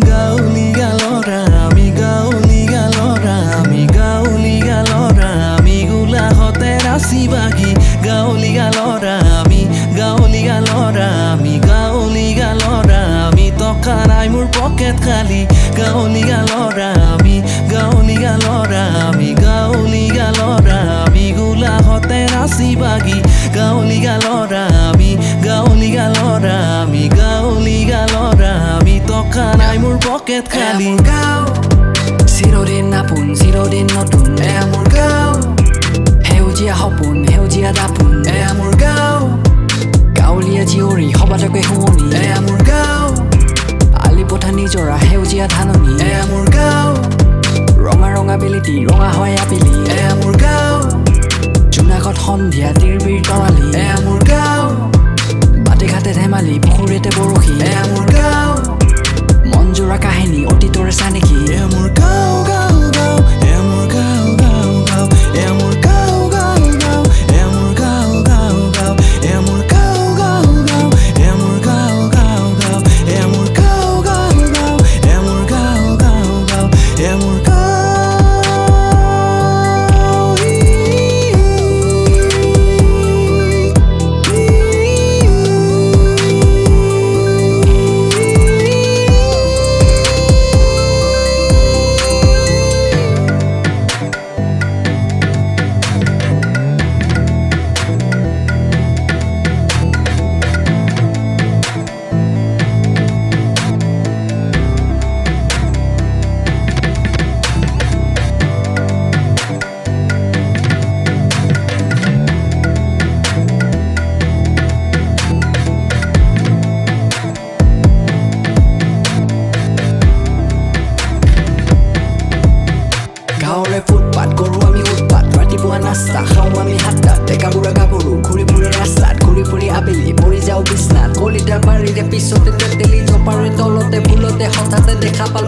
গাঁৱলীয়া ল'ৰা আমি গাঁৱলীয়া ল'ৰা আমি গাঁৱলীয়া ল'ৰা আমি গোলাঘাটে নাচি বাগি গাঁৱলীয়া ল'ৰা আমি গাঁৱলীয়া ল'ৰা আমি গাঁৱলীয়া ল'ৰা আমি টকা নাই মোৰ পকেট খালি গাঁৱলীয়া ল'ৰা আমি গাঁৱলীয়া ল'ৰা আমি গাঁৱলীয়া ল'ৰা আমি গোলাঘাটে নাচি বাগি গাঁৱলীয়া ল'ৰা আমি গাঁৱলীয়া ল'ৰা আমি গাঁৱলীয়া ল'ৰা আমি টকা নাই মোৰ পকেট খালি গাঁও চিৰদিন আপোন চিৰদিন নতুন মোৰ গাঁও সেউজীয়া সপোন সেউজীয়া দাপোন মোৰ গাঁও গাঁৱলীয়া জীয়ৰী সবাতোকে শুৱনি মোৰ গাঁও আলি পথা নিজৰা সেউজীয়া ধাননি মোৰ গাঁও ৰঙা ৰঙা বেলিটি ৰঙা হয় আবেলি মোৰ গাঁও জোনাকত সন্ধিয়া তিৰবিৰ তৰালি মোৰ গাঁও বাটে ঘাটে ধেমালি পুখুৰীতে বৰশী মোৰ গাঁও মনজোৰা কাহিনী অতীতৰে চানেকি মোৰ গাঁও গাঁও গাঁও মোৰ গাঁও গাঁও গাঁও মোৰ গাঁও গাঁও গাঁও মোৰ গাঁও গাঁও গাঁও মোৰ গাঁও গাঁও গাঁও মোৰ গাঁও গাঁও গাঁও মোৰ গাঁও গাঁও গাঁও মোৰ গাঁও গাঁও গাঁও মোৰ গাঁও গাঁৱৰে ফুটপাত কৰোঁ আমি উৎপাত ৰাতিপুৱা নাস্তা খাওঁ আমি হাতত ডেকা বুঢ়া গাভৰু ঘূৰি ফুৰে ৰাস্তাত ঘূৰি ফুৰি আবেলি পৰি যাওঁ বিচনাত কলিতাৰ বাৰীৰে পিছতে তেতেলি জপাৰে তলতে ভুলতে হঠাতে দেখা পাল